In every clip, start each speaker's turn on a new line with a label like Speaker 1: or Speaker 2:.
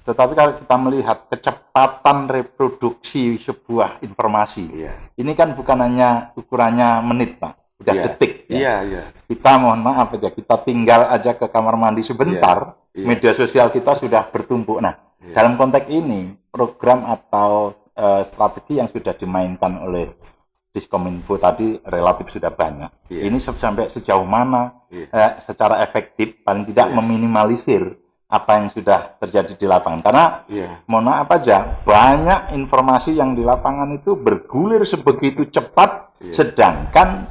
Speaker 1: Tetapi kalau kita melihat kecepatan reproduksi sebuah informasi, ini kan bukan hanya ukurannya menit, Pak, udah detik. Kita mohon maaf aja, kita tinggal aja ke kamar mandi sebentar, media sosial kita sudah bertumpuk. Nah, dalam konteks ini, program atau strategi yang sudah dimainkan oleh Diskominfo tadi relatif sudah banyak. Ini sampai sejauh mana secara efektif, paling tidak meminimalisir apa yang sudah terjadi di lapangan. Karena mohon maaf aja, banyak informasi yang di lapangan itu bergulir sebegitu cepat, sedangkan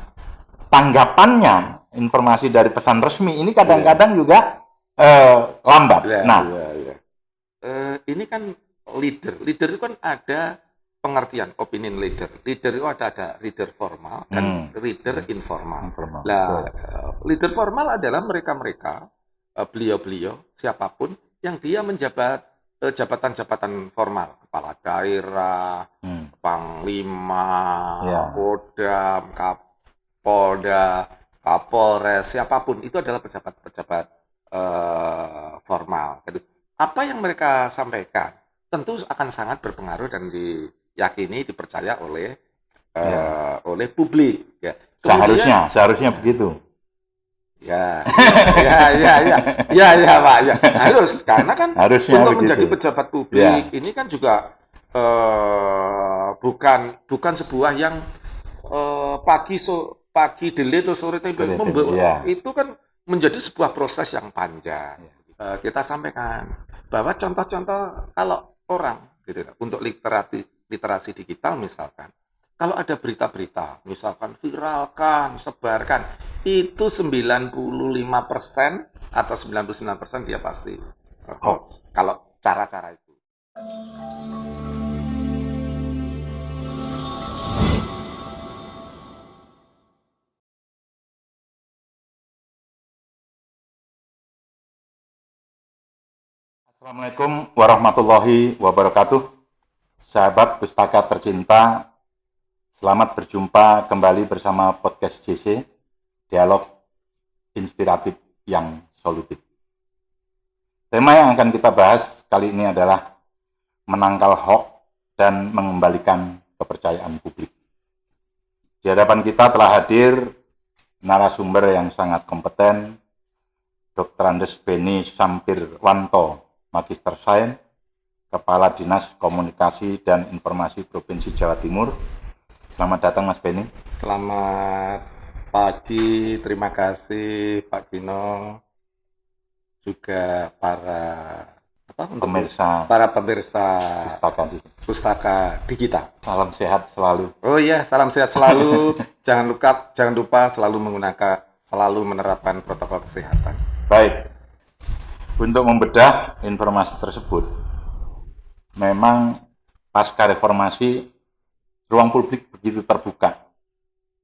Speaker 1: tanggapannya informasi dari pesan resmi ini kadang-kadang juga lambat.
Speaker 2: Ini kan leader itu kan ada pengertian opinion leader. Leader itu ada reader formal dan reader informal. Leader formal adalah mereka-mereka, beliau-beliau, siapapun yang dia menjabat jabatan-jabatan formal, kepala daerah, panglima, kodam, kapolda, kapolres, siapapun itu adalah pejabat-pejabat formal. Jadi, apa yang mereka sampaikan tentu akan sangat berpengaruh dan diyakini, dipercaya oleh publik.
Speaker 1: Kemudian, seharusnya begitu.
Speaker 2: Pak. Harus, karena kan
Speaker 1: harusnya
Speaker 2: untuk
Speaker 1: begitu.
Speaker 2: Menjadi pejabat publik ini kan juga bukan sebuah yang pagi delay atau sore tempo itu kan menjadi sebuah proses yang panjang. Kita sampaikan bahwa contoh-contoh kalau orang gitu, untuk literasi digital misalkan, kalau ada berita-berita, misalkan viralkan, sebarkan, itu 95% atau 99% dia pasti hoax. Kalau cara-cara itu.
Speaker 1: Assalamualaikum warahmatullahi wabarakatuh. Sahabat pustaka tercinta, selamat berjumpa kembali bersama podcast JC, dialog inspiratif yang solutif. Tema yang akan kita bahas kali ini adalah menangkal hoax dan mengembalikan kepercayaan publik. Di hadapan kita telah hadir narasumber yang sangat kompeten, Dr. Andes Beni Sampirwanto, Magister Sains, Kepala Dinas Komunikasi dan Informasi Provinsi Jawa Timur. Selamat datang Mas Beni.
Speaker 2: Selamat pagi, terima kasih Pak Gino, juga para pemirsa pustaka digital.
Speaker 1: Salam sehat selalu.
Speaker 2: Oh iya, salam sehat selalu. Jangan lupa selalu menerapkan protokol kesehatan.
Speaker 1: Baik. Untuk membedah informasi tersebut, memang pasca reformasi ruang publik begitu terbuka.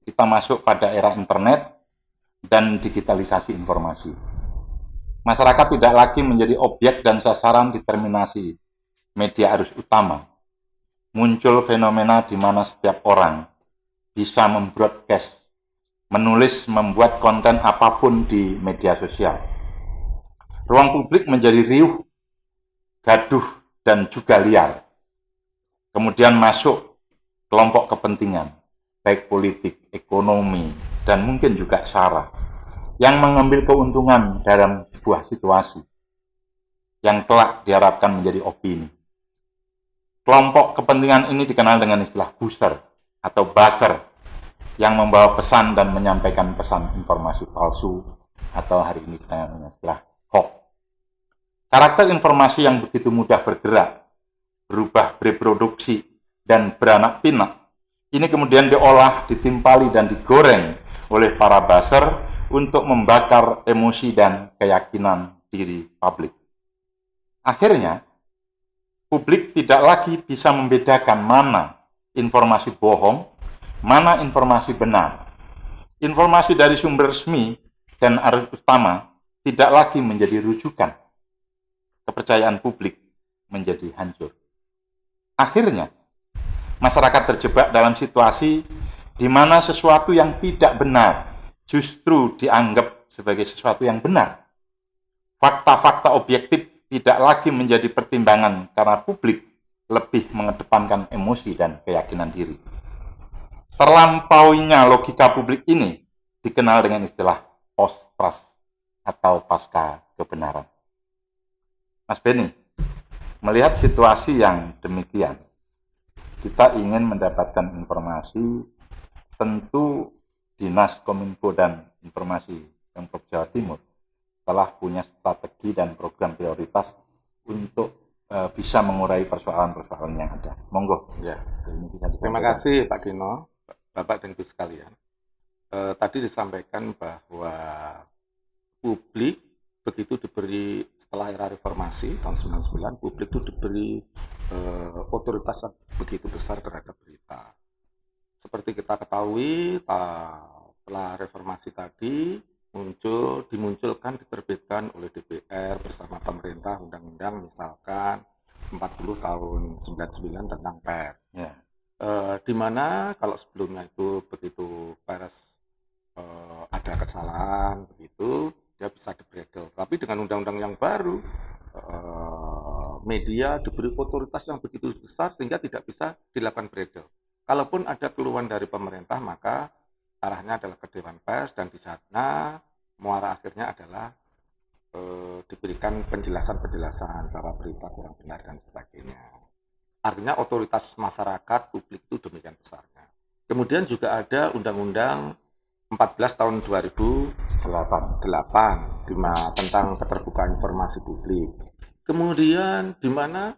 Speaker 1: Kita masuk pada era internet dan digitalisasi informasi. Masyarakat tidak lagi menjadi objek dan sasaran determinasi media arus utama. Muncul fenomena di mana setiap orang bisa membroadcast, menulis, membuat konten apapun di media sosial. Ruang publik menjadi riuh, gaduh, dan juga liar. Kemudian masuk kelompok kepentingan, baik politik, ekonomi, dan mungkin juga SARA, yang mengambil keuntungan dalam sebuah situasi yang kelak diharapkan menjadi opini. Kelompok kepentingan ini dikenal dengan istilah booster atau buzzer, yang membawa pesan dan menyampaikan pesan informasi palsu, atau hari ini kita dengan istilah hoax. Karakter informasi yang begitu mudah bergerak, berubah, bereproduksi, dan beranak pinak, ini kemudian diolah, ditimpali, dan digoreng oleh para buzzer untuk membakar emosi dan keyakinan diri publik. Akhirnya, publik tidak lagi bisa membedakan mana informasi bohong, mana informasi benar. Informasi dari sumber resmi dan arus utama tidak lagi menjadi rujukan. Kepercayaan publik menjadi hancur. Akhirnya, masyarakat terjebak dalam situasi di mana sesuatu yang tidak benar justru dianggap sebagai sesuatu yang benar. Fakta-fakta objektif tidak lagi menjadi pertimbangan karena publik lebih mengedepankan emosi dan keyakinan diri. Terlampauinya logika publik ini dikenal dengan istilah post-trust atau pasca kebenaran. Mas Beni, melihat situasi yang demikian, kita ingin mendapatkan informasi, tentu Dinas Kominfo dan Informasi Pemprov Jawa Timur telah punya strategi dan program prioritas untuk bisa mengurai persoalan-persoalan yang ada. Monggo.
Speaker 2: Ya. Terima kasih Pak Gino, Bapak dan Ibu sekalian. Tadi disampaikan bahwa publik begitu diberi setelah era reformasi tahun 99, publik itu diberi otoritas yang begitu besar terhadap berita. Seperti kita ketahui, setelah reformasi tadi diterbitkan oleh DPR bersama pemerintah undang-undang misalkan 40 tahun 99 tentang pers.
Speaker 1: Yeah.
Speaker 2: Di mana kalau sebelumnya itu begitu pers ada kesalahan begitu dia bisa dibredel. Tapi dengan undang-undang yang baru media diberi otoritas yang begitu besar sehingga tidak bisa dilakukan bredel. Kalaupun ada keluhan dari pemerintah maka arahnya adalah ke Dewan Pers dan di sana muara akhirnya adalah diberikan penjelasan-penjelasan bahwa berita kurang benar dan sebagainya. Artinya otoritas masyarakat publik itu demikian besarnya. Kemudian juga ada Undang-Undang 14 tahun 2008 tentang keterbukaan informasi publik. Kemudian di mana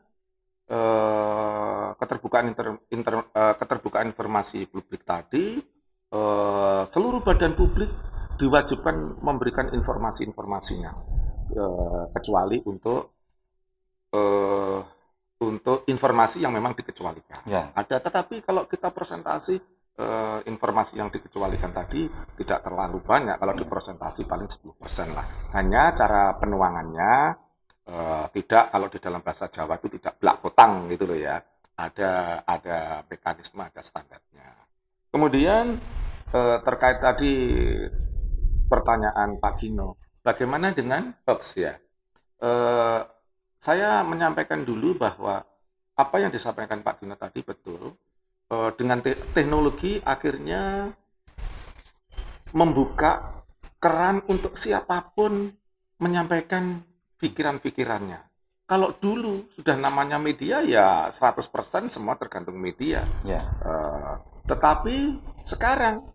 Speaker 2: keterbukaan informasi publik tadi seluruh badan publik diwajibkan memberikan informasi-informasinya kecuali untuk informasi yang memang dikecualikan.
Speaker 1: Ya.
Speaker 2: Ada, tetapi kalau kita presentasi informasi yang dikecualikan tadi tidak terlalu banyak. Kalau dipresentasi paling 10% lah. Hanya cara penuangannya tidak, kalau di dalam bahasa Jawa itu tidak blak potang gitu loh ya. Ada mekanisme, ada standarnya. Kemudian terkait tadi pertanyaan Pak Gino, bagaimana dengan hoax ya? Saya menyampaikan dulu bahwa apa yang disampaikan Pak Gino tadi betul. Dengan teknologi akhirnya membuka keran untuk siapapun menyampaikan pikiran-pikirannya. Kalau dulu sudah namanya media ya 100% semua tergantung media.
Speaker 1: Ya.
Speaker 2: Tetapi sekarang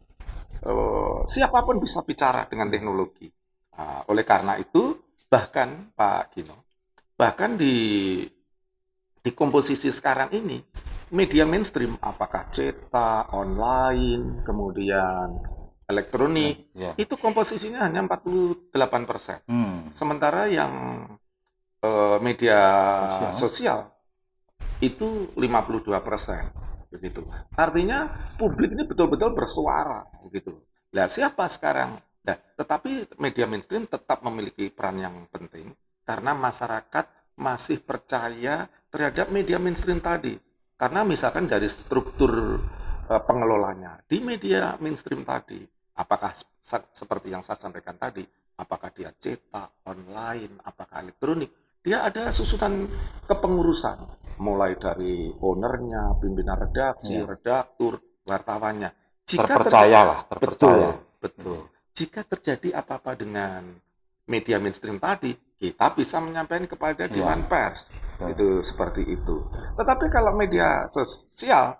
Speaker 2: siapapun bisa bicara dengan teknologi. Oleh karena itu, bahkan Pak Gino, bahkan di komposisi sekarang ini, media mainstream, apakah cetak, online, kemudian elektronik, itu komposisinya hanya 48%. Sementara yang media sosial itu 52%. Begitu. Artinya publik ini betul-betul bersuara begitu. Nah, siapa sekarang? Nah, tetapi media mainstream tetap memiliki peran yang penting karena masyarakat masih percaya terhadap media mainstream tadi. Karena misalkan dari struktur pengelolanya di media mainstream tadi, apakah seperti yang saya sampaikan tadi, apakah dia cetak, online, apakah elektronik, dia ada susunan kepengurusan. Mulai dari ownernya, pimpinan redaksi, redaktur, wartawannya.
Speaker 1: Terpercaya.
Speaker 2: Betul. Jika terjadi apa-apa dengan media mainstream tadi, kita bisa menyampaikan kepada Dewan Pers. Itu seperti itu. Tetapi kalau media sosial,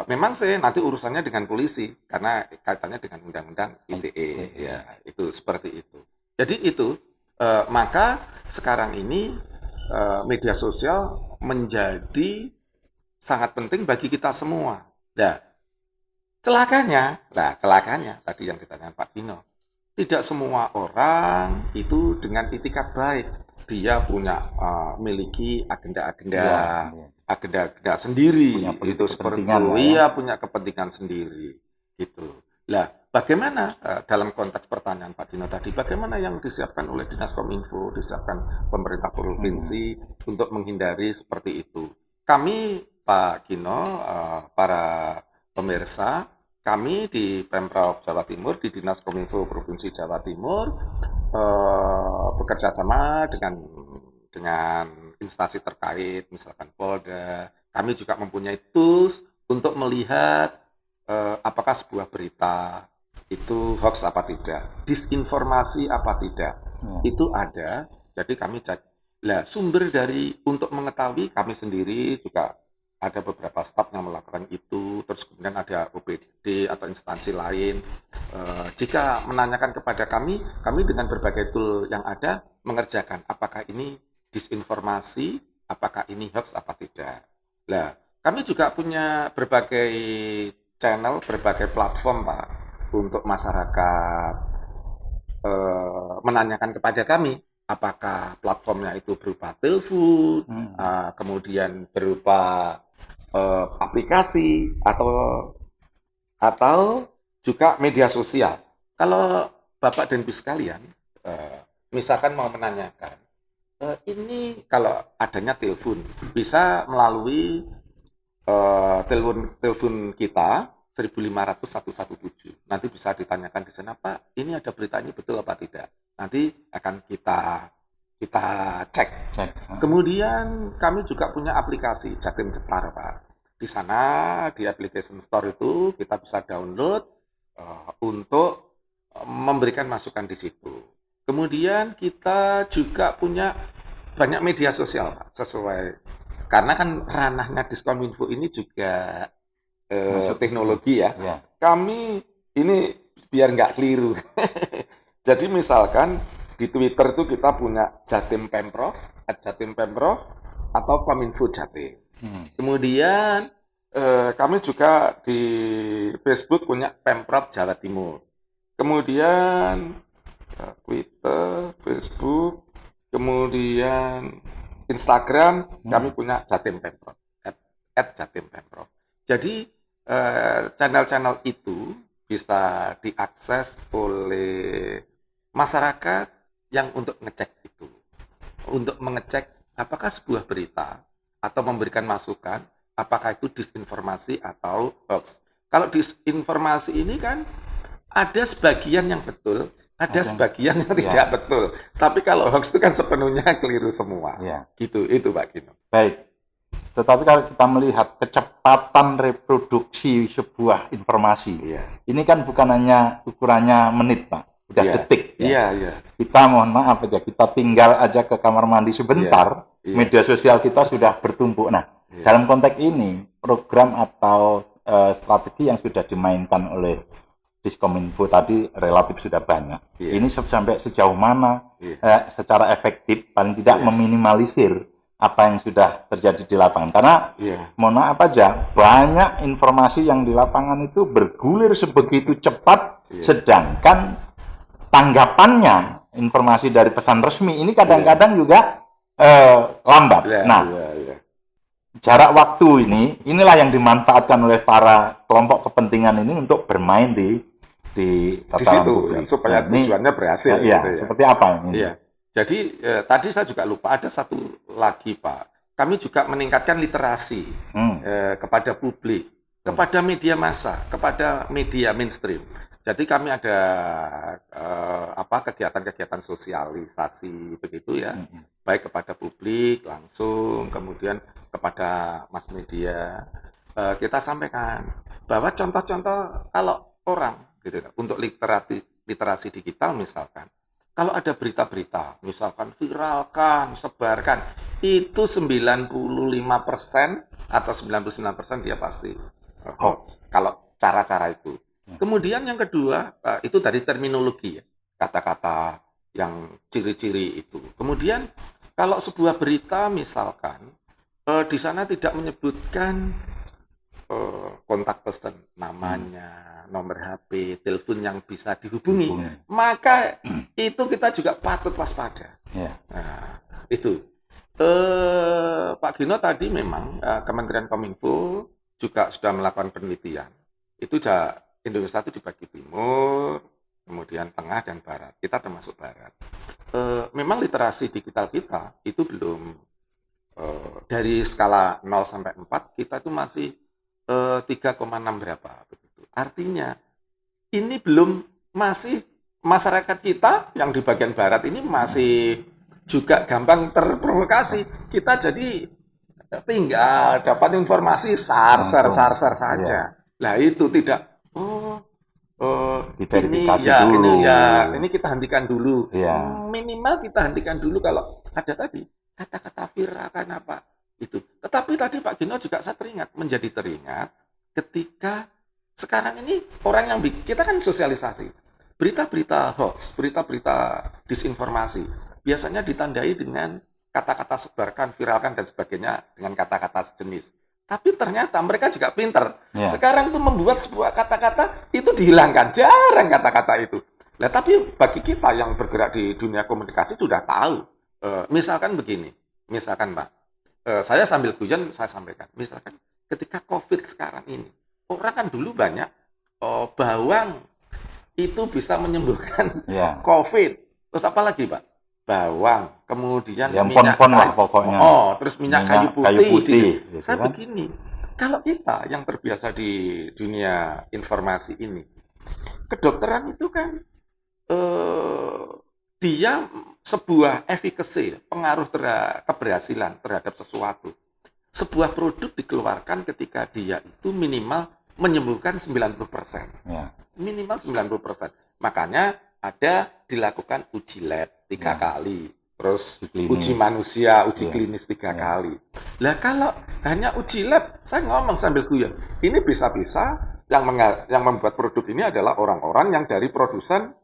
Speaker 2: memang sih nanti urusannya dengan polisi, karena kaitannya dengan undang-undang ITE. Ya, itu seperti itu. Jadi itu, maka sekarang ini media sosial menjadi sangat penting bagi kita semua. Nah, celakanya tadi yang ditanyakan Pak Gino, tidak semua orang itu dengan itikat baik. Dia punya miliki agenda sendiri, itu seperti itu. Iya, punya kepentingan sendiri, gitu. Nah, bagaimana dalam konteks pertanyaan Pak Gino tadi, bagaimana yang disiapkan oleh Dinas Kominfo, disiapkan pemerintah provinsi untuk menghindari seperti itu? Kami, Pak Gino, para pemirsa, kami di Pemprov Jawa Timur, di Dinas Kominfo Provinsi Jawa Timur, bekerja sama dengan dengan instansi terkait, misalkan Polda. Kami juga mempunyai tools untuk melihat apakah sebuah berita itu hoax apa tidak, disinformasi apa tidak. Itu ada, jadi kami cek. Lah, sumber dari untuk mengetahui kami sendiri juga ada beberapa staf yang melakukan itu, terus kemudian ada OPD atau instansi lain. Jika menanyakan kepada kami dengan berbagai tool yang ada mengerjakan apakah ini disinformasi, apakah ini hoax apa tidak. Nah, kami juga punya berbagai channel, berbagai platform, Pak, untuk masyarakat menanyakan kepada kami apakah platformnya itu berupa telepon, kemudian berupa aplikasi atau juga media sosial. Kalau Bapak dan Ibu sekalian, misalkan mau menanyakan, ini kalau adanya telepon, bisa melalui telepon kita 1500117. Nanti bisa ditanyakan di sana, Pak, ini ada berita ini betul apa tidak? Nanti akan kita cek. Kemudian kami juga punya aplikasi Jatim Cetar, Pak. Di sana di application store itu kita bisa download untuk memberikan masukan di situ. Kemudian kita juga punya banyak media sosial, Pak, sesuai karena kan ranahnya Diskominfo ini juga teknologi ya. Kami ini biar nggak keliru. Jadi misalkan di Twitter itu kita punya Jatim Pemprov, @jatim-pemprov atau Kominfo Jatim. Kemudian kami juga di Facebook punya Pemprov Jawa Timur. Kemudian Twitter, Facebook, kemudian Instagram kami punya Jatim Pemprov, @jatim-pemprov. Jadi channel-channel itu bisa diakses oleh masyarakat yang untuk ngecek itu, untuk mengecek apakah sebuah berita atau memberikan masukan, apakah itu disinformasi atau hoax. Kalau disinformasi ini kan ada sebagian yang betul, ada sebagian yang tidak betul. Tapi kalau hoax itu kan sepenuhnya keliru semua. Gitu, itu Pak Gino.
Speaker 1: Baik. Tetapi kalau kita melihat kecepatan reproduksi sebuah informasi, ini kan bukan hanya ukurannya menit, Pak, udah detik. Kita mohon maaf aja, kita tinggal aja ke kamar mandi sebentar, media sosial kita sudah bertumpuk. Nah, dalam konteks ini, program atau strategi yang sudah dimainkan oleh Diskominfo tadi relatif sudah banyak. Ini sampai sejauh mana secara efektif, paling tidak meminimalisir apa yang sudah terjadi di lapangan. Karena mohon maaf aja, banyak informasi yang di lapangan itu bergulir sebegitu cepat, sedangkan tanggapannya informasi dari pesan resmi ini kadang-kadang juga lambat. Jarak waktu inilah yang dimanfaatkan oleh para kelompok kepentingan ini untuk bermain di tataran publik.
Speaker 2: Supaya tujuannya berhasil.
Speaker 1: Seperti apa ini?
Speaker 2: Jadi tadi saya juga lupa ada satu lagi, Pak. Kami juga meningkatkan literasi kepada publik, kepada media massa, kepada media mainstream. Jadi kami ada kegiatan-kegiatan sosialisasi begitu ya, baik kepada publik langsung, kemudian kepada mass media. Kita sampaikan bahwa contoh-contoh kalau orang gitu untuk literasi digital misalkan. Kalau ada berita-berita, misalkan viralkan, sebarkan, itu 95% atau 99% dia pasti hoax. Kalau cara-cara itu. Kemudian yang kedua, itu dari terminologi ya, kata-kata yang ciri-ciri itu. Kemudian kalau sebuah berita misalkan, di sana tidak menyebutkan kontak person, namanya, nomor HP, telepon yang bisa dihubungi, maka itu kita juga patut waspada. Nah, itu. Pak Gino tadi memang Kementerian Kominfo juga sudah melakukan penelitian. Itu Indonesia itu dibagi timur, kemudian tengah dan barat. Kita termasuk barat. Memang literasi digital kita itu belum dari skala 0 sampai 4 kita itu masih 3,6 berapa begitu. Artinya ini masih masyarakat kita yang di bagian barat ini masih juga gampang terprovokasi. Kita jadi tinggal dapat informasi sar saja. Lah itu tidak ini kita hentikan dulu. Minimal kita hentikan dulu kalau ada tadi kata-kata viral kan apa itu. Tetapi tadi Pak Gino juga saya menjadi teringat ketika sekarang ini orang yang kita kan sosialisasi berita-berita hoax, berita-berita disinformasi biasanya ditandai dengan kata-kata sebarkan, viralkan dan sebagainya dengan kata-kata sejenis. Tapi ternyata mereka juga pinter. Sekarang itu membuat sebuah kata-kata itu dihilangkan. Jarang kata-kata itu. Nah, tapi bagi kita yang bergerak di dunia komunikasi sudah tahu. Misalkan begini. Misalkan Mbak, saya sambil guyon saya sampaikan. Misalkan ketika COVID sekarang ini. Orang kan dulu banyak bawang itu bisa menyembuhkan COVID. Terus apa lagi Pak? Bawang, kemudian minyak
Speaker 1: kayu, lah pokoknya.
Speaker 2: Terus minyak kayu putih.
Speaker 1: Gitu
Speaker 2: saya
Speaker 1: kan?
Speaker 2: begini, kalau kita yang terbiasa di dunia informasi ini, kedokteran itu kan dia sebuah efficacy, pengaruh keberhasilan terhadap sesuatu. Sebuah produk dikeluarkan ketika dia itu minimal menyembuhkan 90%. Minimal 90%. Makanya ada dilakukan uji lab 3 kali, terus uji manusia, uji klinis 3 kali. Lah kalau hanya uji lab, saya ngomong sambil guyon, ini bisa-bisa yang membuat produk ini adalah orang-orang yang dari produsen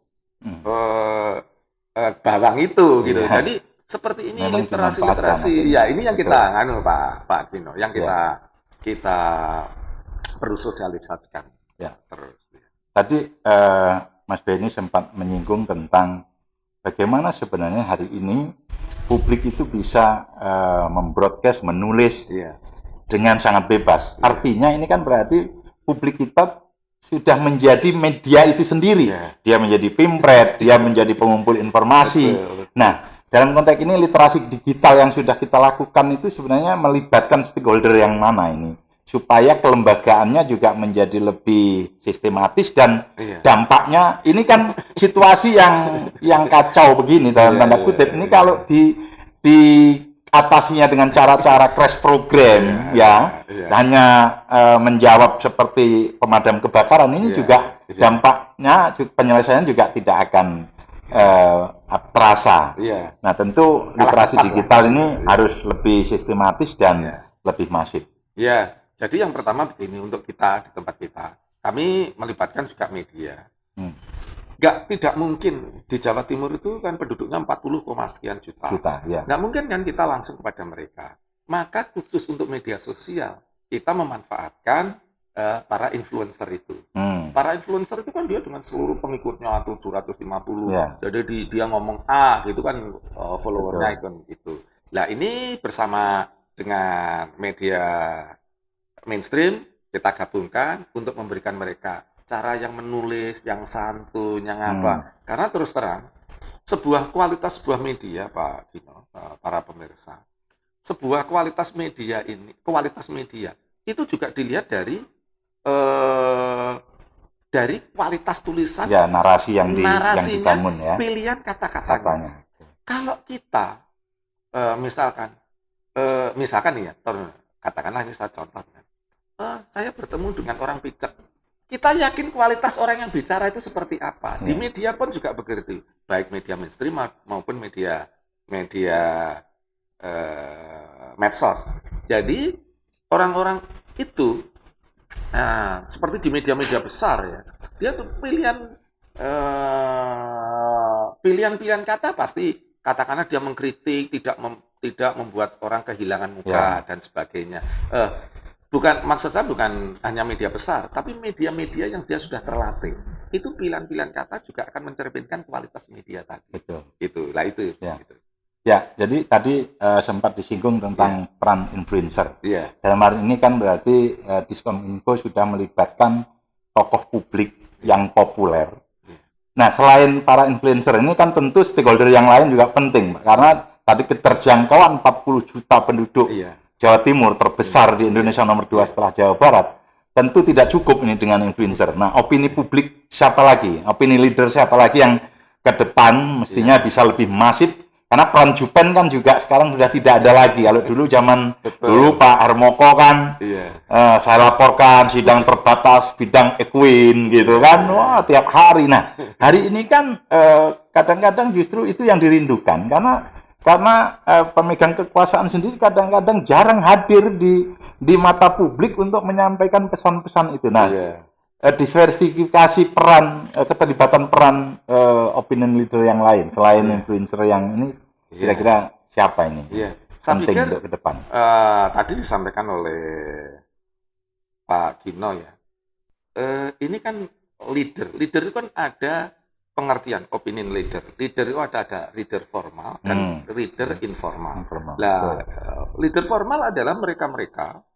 Speaker 2: bawang itu, gitu. Jadi seperti ini literasi, ya ini yang kita Pak Gino, yang kita perlu sosialisasikan. Terus.
Speaker 1: Tadi Mas Benny sempat menyinggung tentang bagaimana sebenarnya hari ini publik itu bisa membroadcast, menulis dengan sangat bebas. Artinya ini kan berarti publik kita sudah menjadi media itu sendiri. Dia menjadi pimpret, dia menjadi pengumpul informasi. Nah, dalam konteks ini literasi digital yang sudah kita lakukan itu sebenarnya melibatkan stakeholder yang mana ini? Supaya kelembagaannya juga menjadi lebih sistematis dan dampaknya ini kan situasi yang kacau begini dalam tanda kutip ini kalau diatasinya dengan cara-cara crash program hanya menjawab seperti pemadam kebakaran ini juga dampaknya penyelesaian juga tidak akan terasa. Nah tentu literasi digital ini harus lebih sistematis dan lebih masif.
Speaker 2: Jadi yang pertama begini, untuk kita di tempat kita, kami melibatkan juga media. Tidak mungkin di Jawa Timur itu kan penduduknya 40, sekian juta. Nggak mungkin kan kita langsung kepada mereka. Maka khusus untuk media sosial, kita memanfaatkan para influencer itu. Para influencer itu kan dia dengan seluruh pengikutnya 750. Jadi dia ngomong gitu kan followernya itu. Nah ini bersama dengan media mainstream kita gabungkan untuk memberikan mereka cara yang menulis, yang santun, yang apa. Karena terus terang, kualitas sebuah media, Pak Gino, para pemirsa, sebuah kualitas media itu juga dilihat dari kualitas tulisan,
Speaker 1: narasi yang dibangun,
Speaker 2: pilihan kata-katanya. Kalau kita misalkan nih katakanlah ini saya contoh. Saya bertemu dengan orang picek. Kita yakin kualitas orang yang bicara itu seperti apa. Di media pun juga begitu. Baik media mainstream maupun media medsos. Jadi orang-orang itu seperti di media-media besar dia tuh pilihan kata pasti katakanlah dia mengkritik, tidak membuat orang kehilangan muka dan sebagainya. Maksud saya bukan hanya media besar, tapi media-media yang dia sudah terlatih. Itu pilihan-pilihan kata juga akan mencerminkan kualitas media tadi. Itu.
Speaker 1: Jadi tadi sempat disinggung tentang peran influencer. Dalam hal ini kan berarti Diskominfo sudah melibatkan tokoh publik yang populer. Nah, selain para influencer ini kan tentu stakeholder yang lain juga penting, karena tadi keterjangkauan 40 juta penduduk Jawa Timur terbesar di Indonesia nomor 2 setelah Jawa Barat, tentu tidak cukup ini dengan influencer. Nah, opini publik siapa lagi? Opini leader siapa lagi yang ke depan mestinya bisa lebih masif Karena peran Jupen kan juga sekarang sudah tidak ada lagi. Kalau dulu zaman dulu Pak Harmoko kan, saya laporkan sidang terbatas bidang Equine gitu kan, wah tiap hari. Nah hari ini kan kadang-kadang justru itu yang dirindukan karena pemegang kekuasaan sendiri kadang-kadang jarang hadir di mata publik untuk menyampaikan pesan-pesan itu. Nah diversifikasi peran, keterlibatan peran opinion leader yang lain selain influencer yang ini, kira-kira siapa ini?
Speaker 2: Saya
Speaker 1: penting
Speaker 2: pikir,
Speaker 1: untuk ke depan.
Speaker 2: Tadi disampaikan oleh Pak Gino ya. Ini kan leader itu kan ada pengertian opinion leader. Leader itu ada leader formal dan leader informal. Nah, leader formal adalah mereka-mereka,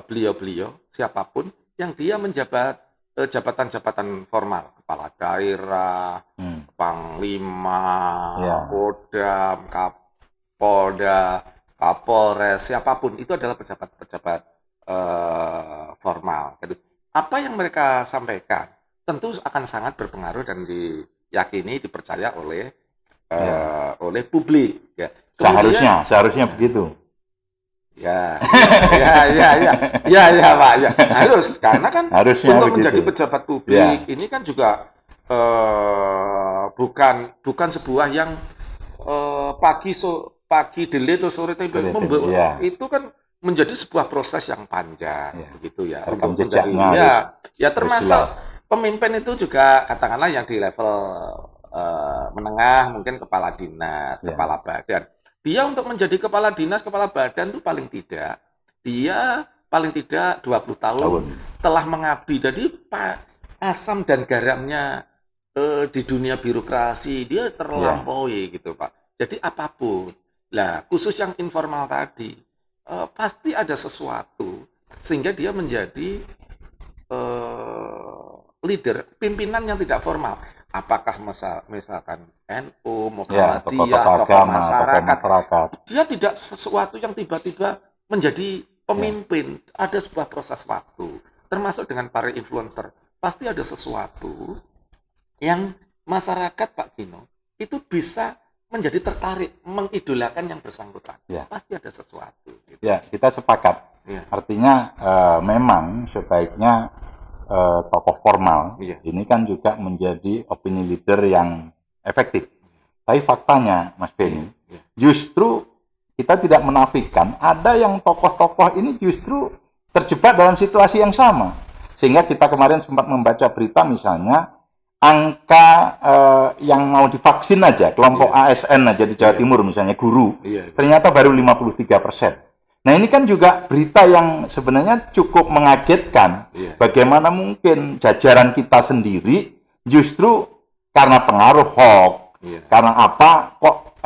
Speaker 2: beliau-beliau, siapapun yang dia menjabat jabatan-jabatan formal, kepala daerah, panglima, kodam, kapolda, kapolres, siapapun itu adalah pejabat-pejabat formal. Jadi, apa yang mereka sampaikan tentu akan sangat berpengaruh dan diyakini, dipercaya oleh publik. Ya. Kemudian,
Speaker 1: seharusnya begitu.
Speaker 2: Ya, Pak, ya. Harus, karena kan untuk menjadi pejabat publik ini kan juga bukan sebuah yang pagi delay atau sore tempo itu kan menjadi sebuah proses yang panjang, begitu ya.
Speaker 1: Untuk menjadi
Speaker 2: termasuk pemimpin itu juga katakanlah yang di level menengah, mungkin kepala dinas, kepala badan. Dia untuk menjadi kepala dinas, kepala badan itu paling tidak 20 tahun telah mengabdi. Jadi asam dan garamnya di dunia birokrasi dia terlampaui gitu Pak. Jadi apapun. Lah khusus yang informal tadi pasti ada sesuatu sehingga dia menjadi leader, pimpinan yang tidak formal. Apakah misalkan NU, Muhammadiyah, tokoh masyarakat, dia tidak sesuatu yang tiba-tiba menjadi pemimpin. Ada sebuah proses waktu, termasuk dengan para influencer. Pasti ada sesuatu yang masyarakat, Pak Gino, itu bisa menjadi tertarik, mengidolakan yang bersangkutan. Pasti ada sesuatu. Gitu.
Speaker 1: Ya, kita sepakat. Artinya memang sebaiknya tokoh formal ini kan juga menjadi opini leader yang efektif. Tapi faktanya, Mas Benny, justru kita tidak menafikan ada yang tokoh-tokoh ini justru terjebak dalam situasi yang sama. Sehingga kita kemarin sempat membaca berita misalnya angka yang mau divaksin aja, kelompok ASN aja di Jawa Timur misalnya guru, ternyata baru 53%. Nah ini kan juga berita yang sebenarnya cukup mengagetkan. Bagaimana mungkin jajaran kita sendiri justru karena pengaruh hoax, karena apa kok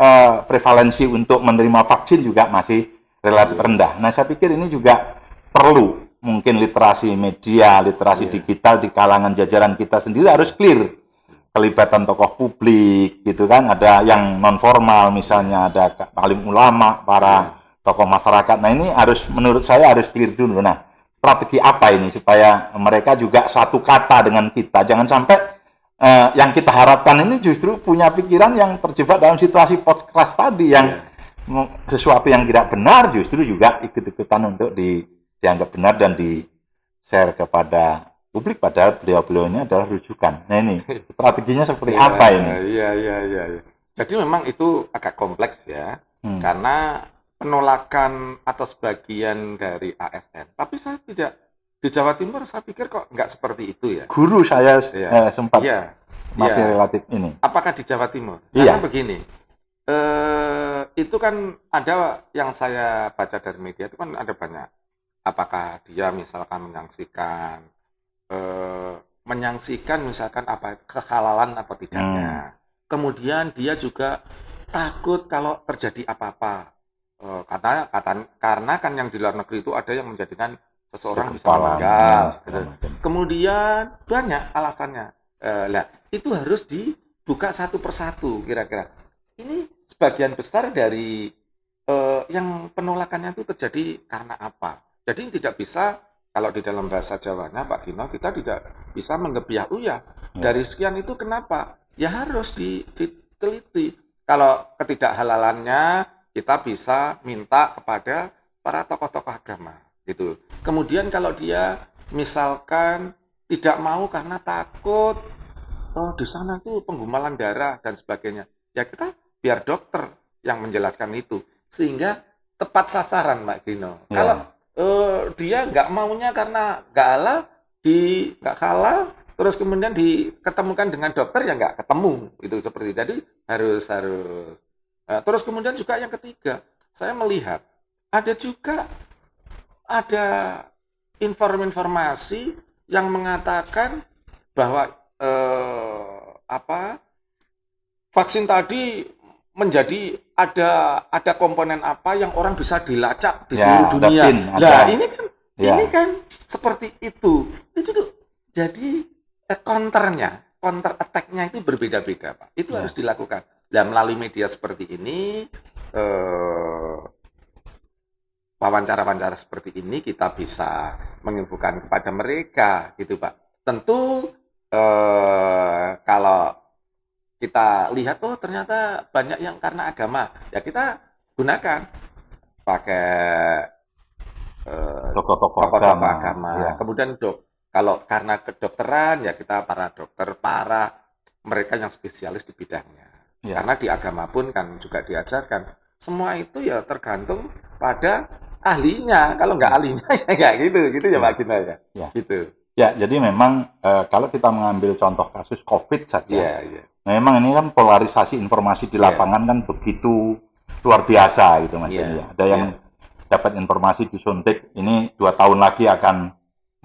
Speaker 1: prevalensi untuk menerima vaksin juga masih relatif rendah. Nah saya pikir ini juga perlu mungkin literasi media, literasi digital di kalangan jajaran kita sendiri harus clear. Kelibatan tokoh publik gitu kan, ada yang non formal misalnya, ada alim ulama, para tokoh masyarakat. Nah ini harus, menurut saya harus clear dulu. Nah strategi apa ini supaya mereka juga satu kata dengan kita, jangan sampai yang kita harapkan ini justru punya pikiran yang terjebak dalam situasi podcast tadi yang sesuatu yang tidak benar justru juga ikut-ikutan untuk dianggap benar dan di-share kepada publik, padahal beliau-beliaunya adalah rujukan. Nah ini strateginya seperti apa ini?
Speaker 2: Iya. Jadi memang itu agak kompleks ya, karena penolakan atau sebagian dari ASN. Tapi saya tidak, di Jawa Timur saya pikir kok nggak seperti itu ya.
Speaker 1: Guru saya sempat masih relatif ini.
Speaker 2: Apakah di Jawa Timur? Karena begini, itu kan ada yang saya baca dari media itu kan ada banyak. Apakah dia misalkan menyaksikan misalkan apa kehalalan atau tidaknya. Kemudian dia juga takut kalau terjadi apa-apa. Karena kan yang di luar negeri itu ada yang menjadikan seseorang bisa meninggal. Kemudian banyak alasannya. Itu harus dibuka satu persatu kira-kira. Ini sebagian besar dari yang penolakannya itu terjadi karena apa? Jadi tidak bisa, kalau di dalam bahasa Jawanya Pak Gino, kita tidak bisa menggebiah dari sekian itu kenapa? Ya harus diteliti. kalau ketidakhalalannya kita bisa minta kepada para tokoh-tokoh agama gitu. Kemudian kalau dia misalkan tidak mau karena takut, oh di sana tuh penggumpalan darah dan sebagainya, ya kita biar dokter yang menjelaskan itu sehingga tepat sasaran, Mbak Gino.
Speaker 1: Ya.
Speaker 2: Kalau dia nggak maunya karena nggak halal, terus kemudian diketemukan dengan dokter ya nggak ketemu itu seperti itu. Jadi harus. Terus kemudian juga yang ketiga, saya melihat ada informasi yang mengatakan bahwa vaksin tadi menjadi ada komponen apa yang orang bisa dilacak di seluruh dunia. Nah, ini kan seperti itu. Itu tuh jadi counter attack-nya itu berbeda-beda, Pak. Itu harus dilakukan. Dan melalui media seperti ini, wawancara-wawancara seperti ini kita bisa menginfokan kepada mereka, gitu, Pak. Tentu kalau kita lihat, oh ternyata banyak yang karena agama, ya kita gunakan pakai tokoh-tokoh agama. Ya. Kemudian kalau karena kedokteran, ya kita para dokter, para mereka yang spesialis di bidangnya. Ya. Karena di agama pun kan juga diajarkan, semua itu ya tergantung pada ahlinya. Kalau nggak ahlinya ya nggak gitu ya Pak Gina ya. Gitu.
Speaker 1: Ya, jadi memang kalau kita mengambil contoh kasus COVID saja, memang ini kan polarisasi informasi di lapangan kan begitu luar biasa gitu Mas Beni. Ada yang dapat informasi disuntik, ini 2 tahun lagi akan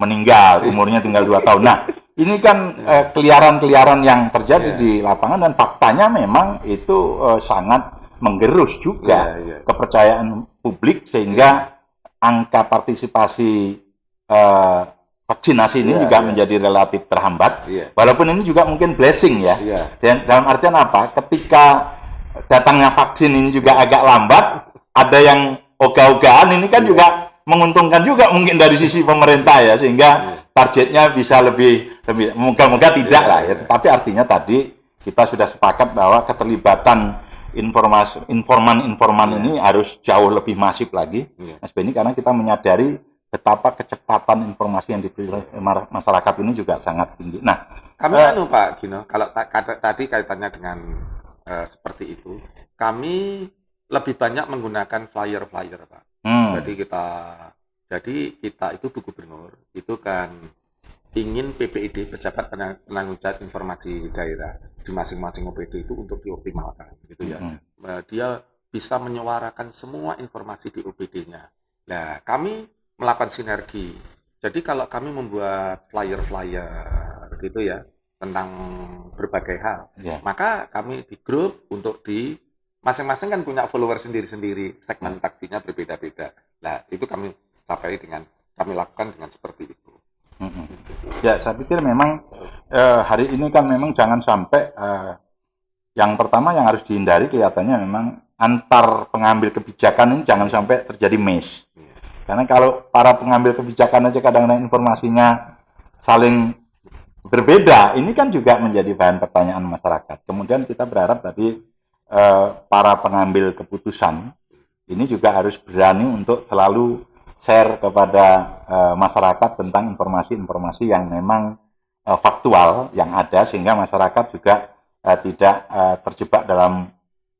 Speaker 1: meninggal, umurnya tinggal 2 tahun. Nah, ini kan keliaran-keliaran yang terjadi di lapangan dan faktanya memang itu sangat menggerus juga kepercayaan publik sehingga angka partisipasi vaksinasi ini juga menjadi relatif terhambat, walaupun ini juga mungkin blessing ya. Dan dalam artian apa? Ketika datangnya vaksin ini juga agak lambat, ada yang ogah-ogahan, ini kan juga menguntungkan juga mungkin dari sisi pemerintah ya, sehingga targetnya bisa lebih moga-moga tidak lah ya. Tetapi artinya tadi kita sudah sepakat bahwa keterlibatan informan ini harus jauh lebih masif lagi, Mas Beni, karena kita menyadari betapa kecepatan informasi yang diberi masyarakat ini juga sangat tinggi. Nah,
Speaker 2: kami Pak Gino, kalau tadi kaitannya dengan seperti itu, kami lebih banyak menggunakan flyer-flyer, Pak. Jadi kita itu Bu Gubernur itu kan ingin PPID, Pejabat Penanggung Jawab Informasi Daerah di masing-masing OPD itu untuk dioptimalkan, gitu ya. Dia bisa menyuarakan semua informasi di OPD-nya. Nah, kami melakukan sinergi. Jadi kalau kami membuat flyer-flyer gitu ya tentang berbagai hal, maka kami di grup untuk di masing-masing kan punya follower sendiri-sendiri, segmentasinya berbeda-beda. Nah, itu kami lakukan dengan seperti itu.
Speaker 1: Ya, saya pikir memang hari ini kan memang jangan sampai yang pertama yang harus dihindari kelihatannya memang antar pengambil kebijakan ini jangan sampai terjadi mes. Karena kalau para pengambil kebijakan aja kadang-kadang informasinya saling berbeda, ini kan juga menjadi bahan pertanyaan masyarakat. Kemudian kita berharap tadi para pengambil keputusan ini juga harus berani untuk selalu share kepada masyarakat tentang informasi-informasi yang memang faktual yang ada, sehingga masyarakat juga tidak terjebak dalam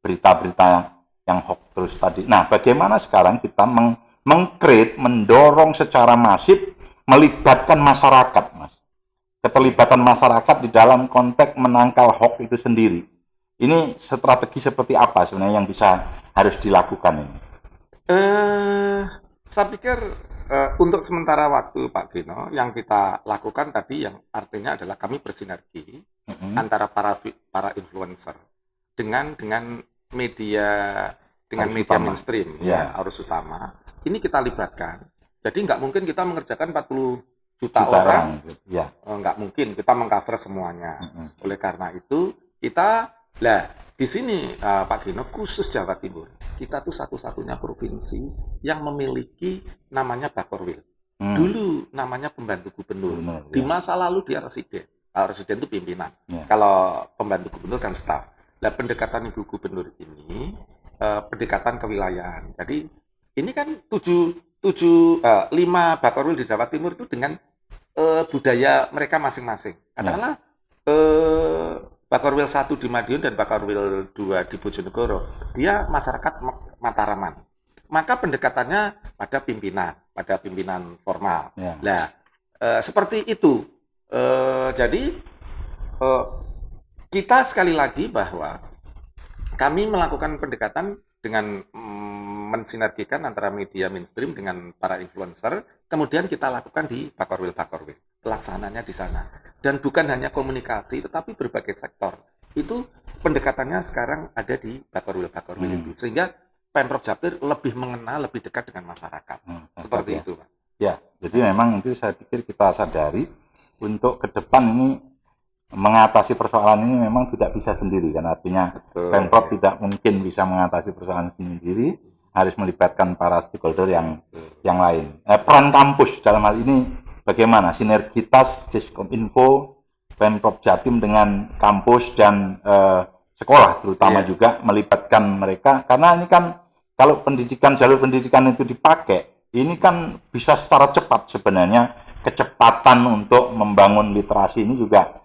Speaker 1: berita-berita yang hoax terus tadi. Nah, bagaimana sekarang kita mendorong secara masif melibatkan masyarakat, Mas. Keterlibatan masyarakat di dalam konteks menangkal hoax itu sendiri. Ini strategi seperti apa sebenarnya yang harus dilakukan ini?
Speaker 2: Saya pikir untuk sementara waktu Pak Gino, yang kita lakukan tadi yang artinya adalah kami bersinergi antara para influencer dengan media mainstream, arus utama. Ini kita libatkan. Jadi nggak mungkin kita mengerjakan 40 juta orang. Nggak mungkin kita mengcover semuanya. Oleh karena itu, di sini Pak Gino, khusus Jawa Timur, kita tuh satu-satunya provinsi yang memiliki namanya Bakorwil. Dulu namanya pembantu gubernur. Di masa lalu dia residen. Kalau residen itu pimpinan. Kalau pembantu gubernur kan staf. Nah, pendekatan Ibu Gubernur ini pendekatan kewilayahan. Jadi ini kan 5 Bakorwil di Jawa Timur itu dengan budaya mereka masing-masing. Katakanlah Bakorwil 1 di Madiun dan Bakorwil 2 di Bojonegoro, dia masyarakat Mataraman. Maka pendekatannya pada pimpinan formal. Nah, seperti itu. Jadi kita sekali lagi bahwa kami melakukan pendekatan dengan mensinergikan antara media mainstream dengan para influencer, kemudian kita lakukan di Bakorwil. Pelaksananya di sana. Dan bukan hanya komunikasi, tetapi berbagai sektor. Itu pendekatannya sekarang ada di Bakorwil itu. Sehingga Pemprov Jatim lebih mengenal, lebih dekat dengan masyarakat. Seperti itu, Pak.
Speaker 1: Ya, jadi memang itu saya pikir kita sadari untuk ke depan ini mengatasi persoalan ini memang tidak bisa sendiri, kan artinya Pemprov tidak mungkin bisa mengatasi persoalan sendiri, harus melibatkan para stakeholder yang lain. Peran kampus dalam hal ini bagaimana sinergitas Diskominfo, Pemprov Jatim dengan kampus dan sekolah terutama juga melibatkan mereka, karena ini kan kalau jalur pendidikan itu dipakai, ini kan bisa secara cepat sebenarnya, kecepatan untuk membangun literasi ini juga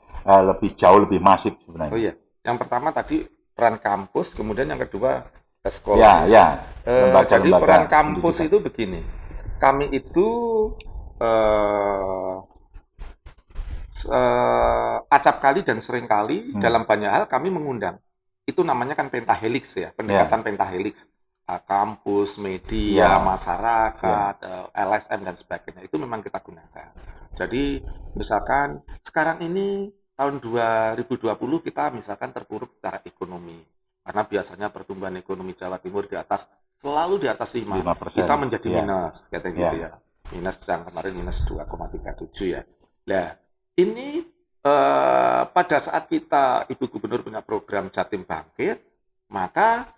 Speaker 1: jauh lebih masif sebenarnya.
Speaker 2: Oh iya, yang pertama tadi peran kampus, kemudian yang kedua sekolah. Jadi peran kampus itu begini, kami itu acap kali dan sering kali dalam banyak hal kami mengundang. Itu namanya kan pentahelix ya, pendekatan pentahelix. Kampus, media, masyarakat, LSM dan sebagainya, itu memang kita gunakan. Jadi misalkan sekarang ini tahun 2020 kita misalkan terpuruk secara ekonomi, karena biasanya pertumbuhan ekonomi Jawa Timur selalu di atas 5%. Kita menjadi minus, katanya gitu ya. Minus yang kemarin minus 2,37 ya. Nah, ini pada saat Ibu Gubernur punya program Jatim Bangkit, maka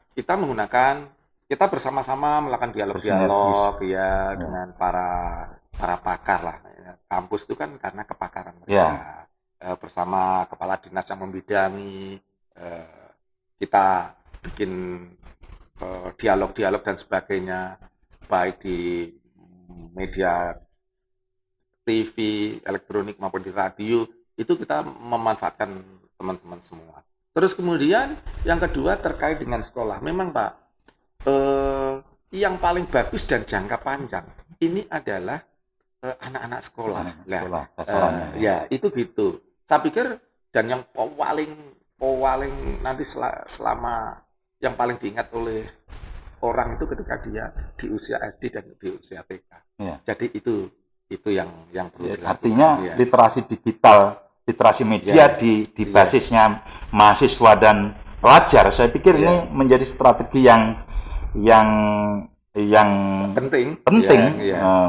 Speaker 2: kita bersama-sama melakukan dialog ya dengan para pakar lah. Kampus itu kan karena kepakaran mereka. Bersama kepala dinas yang membidangi, kita bikin dialog-dialog dan sebagainya, baik di media TV, elektronik maupun di radio, itu kita memanfaatkan teman-teman semua. Terus kemudian yang kedua terkait dengan sekolah, memang Pak, yang paling bagus dan jangka panjang ini adalah anak-anak sekolah. Ya itu gitu. Saya pikir, dan yang paling nanti selama yang paling diingat oleh orang itu ketika dia di usia SD dan di usia TK. Jadi itu yang perlu dilakukan.
Speaker 1: Artinya literasi digital, literasi media di basisnya mahasiswa dan pelajar, saya pikir ini menjadi strategi yang penting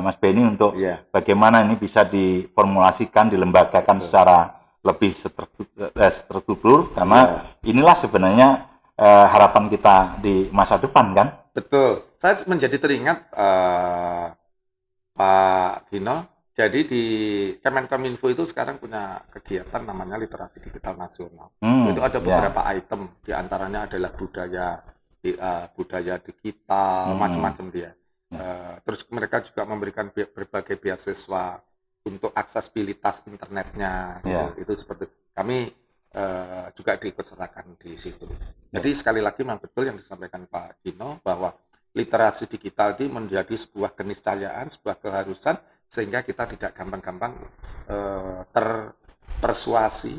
Speaker 1: Mas Benny, untuk bagaimana ini bisa diformulasikan, dilembagakan secara lebih struktur, karena inilah sebenarnya harapan kita di masa depan, kan?
Speaker 2: Betul. Saya menjadi teringat Pak Gino, jadi di Kemenkominfo itu sekarang punya kegiatan namanya literasi digital nasional. Itu ada beberapa item, diantaranya adalah budaya digital, macam-macam dia. Terus mereka juga memberikan berbagai beasiswa untuk aksesibilitas internetnya. Itu seperti kami juga diikutsertakan di situ. Jadi sekali lagi memang betul yang disampaikan Pak Gino, bahwa literasi digital ini menjadi sebuah keniscayaan, sebuah keharusan, sehingga kita tidak gampang-gampang terpersuasi,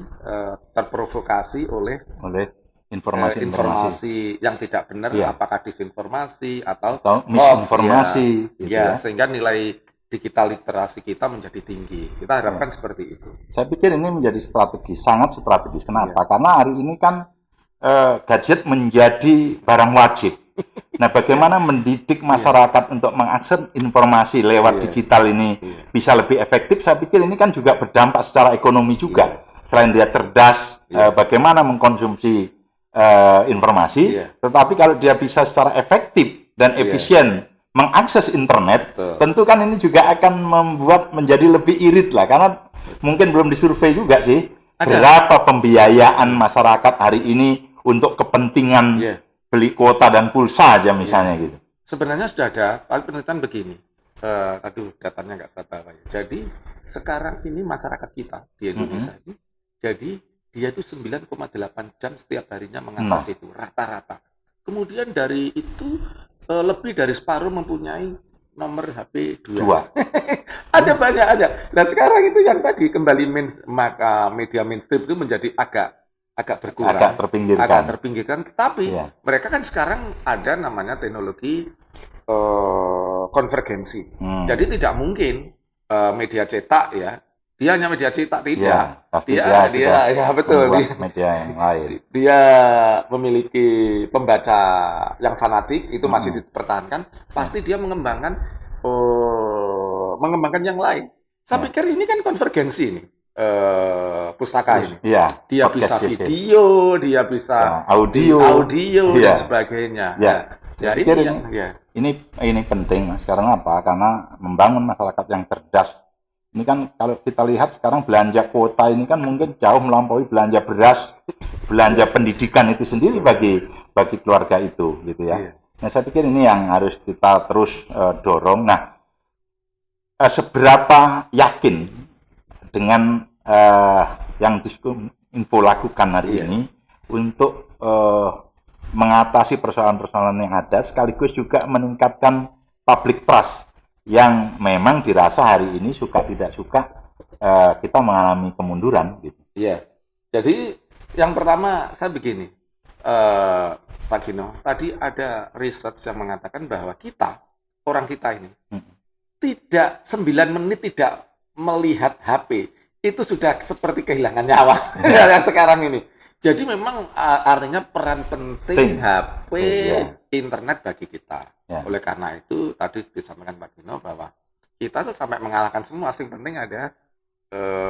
Speaker 2: terprovokasi oleh informasi yang tidak benar, apakah disinformasi atau
Speaker 1: misinformasi,
Speaker 2: sehingga nilai digital literasi kita menjadi tinggi. Kita harapkan seperti itu.
Speaker 1: Saya pikir ini menjadi sangat strategis. Kenapa? Karena hari ini kan gadget menjadi barang wajib. Nah, bagaimana mendidik masyarakat untuk mengakses informasi lewat digital ini bisa lebih efektif? Saya pikir ini kan juga berdampak secara ekonomi juga. Selain dia cerdas, bagaimana mengkonsumsi informasi, tetapi kalau dia bisa secara efektif dan efisien mengakses internet, tentu kan ini juga akan membuat menjadi lebih irit lah, karena mungkin belum disurvei juga sih berapa pembiayaan masyarakat hari ini untuk kepentingan beli kuota dan pulsa aja misalnya gitu.
Speaker 2: Sebenarnya sudah ada, tapi penelitian begini. Aduh, datanya nggak saya bawa ya. Jadi sekarang ini masyarakat kita di Indonesia ini, jadi dia itu 9,8 jam setiap harinya mengakses itu rata-rata. Kemudian dari itu lebih dari separuh mempunyai nomor HP 2. Ada banyak aja. Nah sekarang itu yang tadi kembali maka media mainstream itu menjadi agak berkurang, agak terpinggirkan. Tetapi mereka kan sekarang ada namanya teknologi konvergensi. Jadi tidak mungkin media cetak ya, dia hanya media cetak tidak. Dia ya betul.
Speaker 1: Media yang lain.
Speaker 2: Dia memiliki pembaca yang fanatik itu masih dipertahankan. Pasti dia mengembangkan yang lain. Saya pikir ini kan konvergensi ini. Pustaka ini. Dia bisa video, dia bisa audio dan sebagainya.
Speaker 1: Ini penting Mas. Karena apa? Karena membangun masyarakat yang cerdas. Ini kan kalau kita lihat sekarang belanja kuota ini kan mungkin jauh melampaui belanja beras, belanja pendidikan itu sendiri bagi keluarga itu gitu ya. Nah, saya pikir ini yang harus kita terus dorong. Nah, seberapa yakin dengan yang Info lakukan hari ini untuk mengatasi persoalan-persoalan yang ada, sekaligus juga meningkatkan public trust yang memang dirasa hari ini suka tidak suka kita mengalami kemunduran gitu.
Speaker 2: Iya. Jadi yang pertama saya begini, Pak Gino, tadi ada research yang mengatakan bahwa orang kita ini tidak 9 menit tidak melihat HP itu sudah seperti kehilangan nyawa yang sekarang ini. Jadi memang artinya peran penting HP, internet bagi kita. Oleh karena itu tadi disampaikan Pak Gino bahwa kita tuh sampai mengalahkan semua, yang penting ada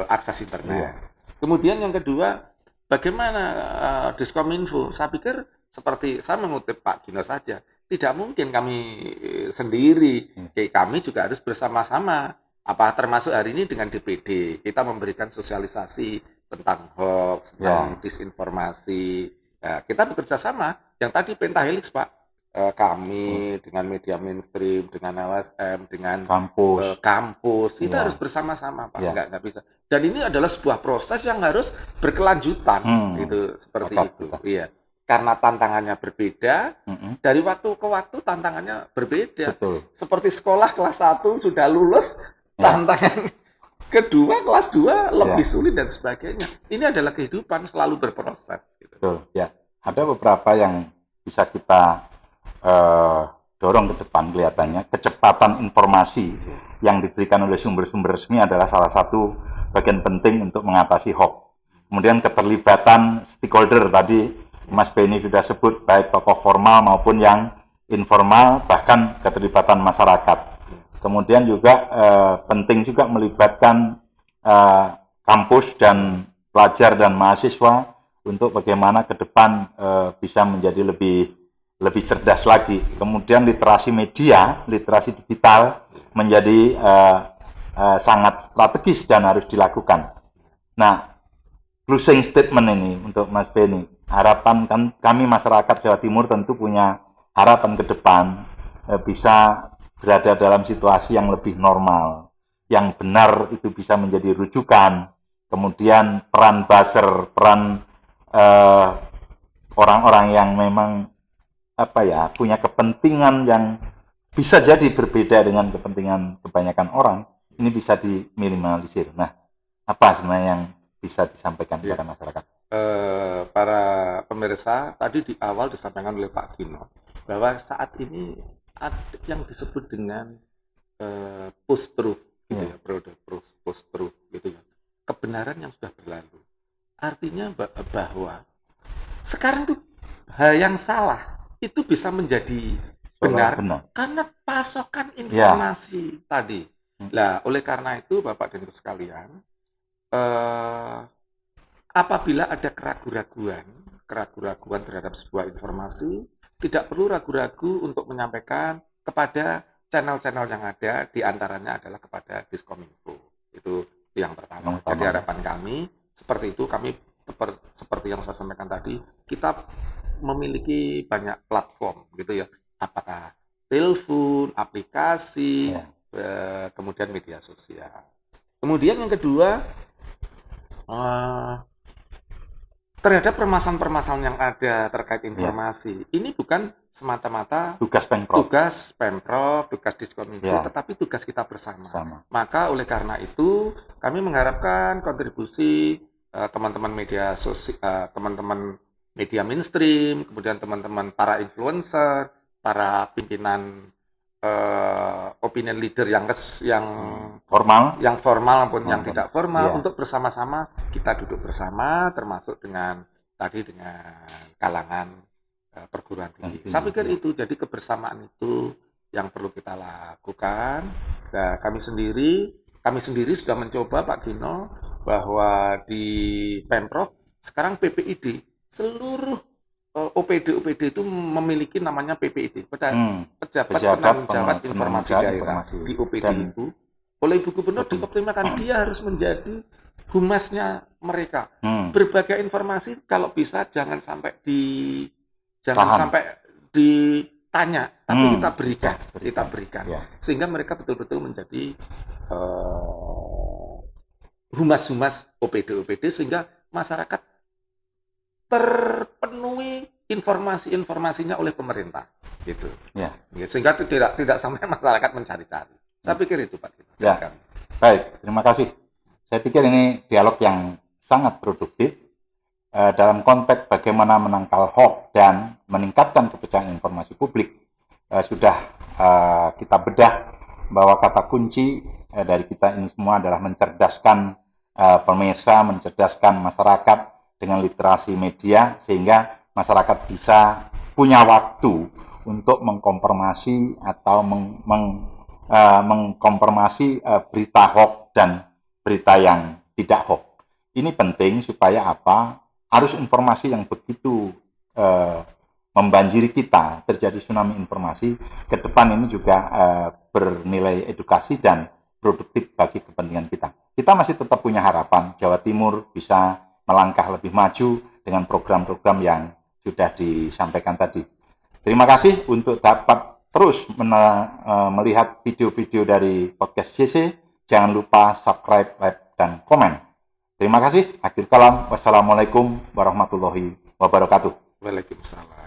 Speaker 2: akses internet. Kemudian yang kedua, bagaimana Diskominfo? Saya pikir seperti saya mengutip Pak Gino saja, tidak mungkin kami sendiri, kami juga harus bersama-sama. Termasuk hari ini dengan DPD, kita memberikan sosialisasi tentang hoax, tentang disinformasi. Kita bekerja sama. Yang tadi Pentahelix, Pak, kami dengan media mainstream, dengan LSM, dengan kampus, kita harus bersama-sama, Pak. Nggak bisa. Dan ini adalah sebuah proses yang harus berkelanjutan, gitu, seperti itu. Iya. Karena tantangannya berbeda, dari waktu ke waktu tantangannya berbeda.
Speaker 1: Betul.
Speaker 2: Seperti sekolah kelas 1 sudah lulus, tantangan kedua, kelas 2 lebih sulit dan sebagainya. Ini adalah kehidupan selalu berproses. Gitu.
Speaker 1: Betul, ya. Ada beberapa yang bisa kita dorong ke depan kelihatannya. Kecepatan informasi yang diberikan oleh sumber-sumber resmi adalah salah satu bagian penting untuk mengatasi hoax. Kemudian keterlibatan stakeholder tadi Mas Benny sudah sebut, baik tokoh formal maupun yang informal, bahkan keterlibatan masyarakat. Kemudian juga penting juga melibatkan kampus dan pelajar dan mahasiswa untuk bagaimana ke depan bisa menjadi lebih cerdas lagi. Kemudian literasi media, literasi digital menjadi sangat strategis dan harus dilakukan. Nah, closing statement ini untuk Mas Benny, harapan kami masyarakat Jawa Timur tentu punya harapan ke depan bisa berada dalam situasi yang lebih normal, yang benar itu bisa menjadi rujukan. Kemudian peran buzzer, peran orang-orang yang memang punya kepentingan yang bisa jadi berbeda dengan kepentingan kebanyakan orang, ini bisa diminimalisir. Nah, apa sebenarnya yang bisa disampaikan kepada masyarakat?
Speaker 2: Para pemirsa, tadi di awal disampaikan oleh Pak Gino bahwa saat ini ada yang disebut dengan post truth, gitu ya, periode post truth, gitu ya, kebenaran yang sudah berlalu. Artinya bahwa sekarang tuh hal yang salah itu bisa menjadi benar karena pasokan informasi tadi. Nah, oleh karena itu Bapak dan Ibu sekalian, apabila ada keraguan terhadap sebuah informasi, tidak perlu ragu-ragu untuk menyampaikan kepada channel-channel yang ada, diantaranya adalah kepada Diskominfo. Itu yang pertama. Jadi harapan kami seperti itu, kami seperti yang saya sampaikan tadi, kita memiliki banyak platform gitu ya, apakah telepon, aplikasi, kemudian media sosial. Kemudian yang kedua, terhadap permasalahan-permasalahan yang ada terkait informasi, ini bukan semata-mata tugas Pemprov, tugas Diskominfo, tetapi tugas kita bersama. Maka oleh karena itu, kami mengharapkan kontribusi teman-teman media sosial, teman-teman media mainstream, kemudian teman-teman para influencer, para pimpinan opinion leader yang formal maupun yang tidak formal, untuk bersama-sama kita duduk bersama, termasuk dengan kalangan perguruan tinggi. Saya pikir itu, jadi kebersamaan itu yang perlu kita lakukan. Nah, kami sendiri sudah mencoba, Pak Gino, bahwa di Pemprov sekarang PPID seluruh OPD itu memiliki namanya PPID, pejabat penanggung jawab informasi daerah. Di OPD itu oleh Ibu Gubernur dioptimalkan, dia harus menjadi humasnya mereka. Berbagai informasi kalau bisa jangan sampai ditanya, tapi kita berikan, sehingga mereka betul-betul menjadi humas-humas OPD, sehingga masyarakat terpenuhi informasinya oleh pemerintah, gitu. Sehingga tidak sampai masyarakat mencari-cari. Saya pikir itu, Pak.
Speaker 1: Baik, terima kasih. Saya pikir ini dialog yang sangat produktif dalam konteks bagaimana menangkal hoax dan meningkatkan kepercayaan informasi publik. Sudah kita bedah bahwa kata kunci dari kita ini semua adalah mencerdaskan pemirsa, mencerdaskan masyarakat dengan literasi media, sehingga masyarakat bisa punya waktu untuk mengkonfirmasi atau mengkonfirmasi berita hoax dan berita yang tidak hoax. Ini penting supaya apa? Arus informasi yang begitu membanjiri kita, terjadi tsunami informasi, ke depan ini juga bernilai edukasi dan produktif bagi kepentingan kita. Kita masih tetap punya harapan Jawa Timur bisa melangkah lebih maju dengan program-program yang sudah disampaikan tadi. Terima kasih untuk dapat terus melihat video-video dari podcast JC. Jangan lupa subscribe, like, dan komen. Terima kasih. Akhir kalam. Wassalamualaikum warahmatullahi wabarakatuh.
Speaker 2: Waalaikumsalam.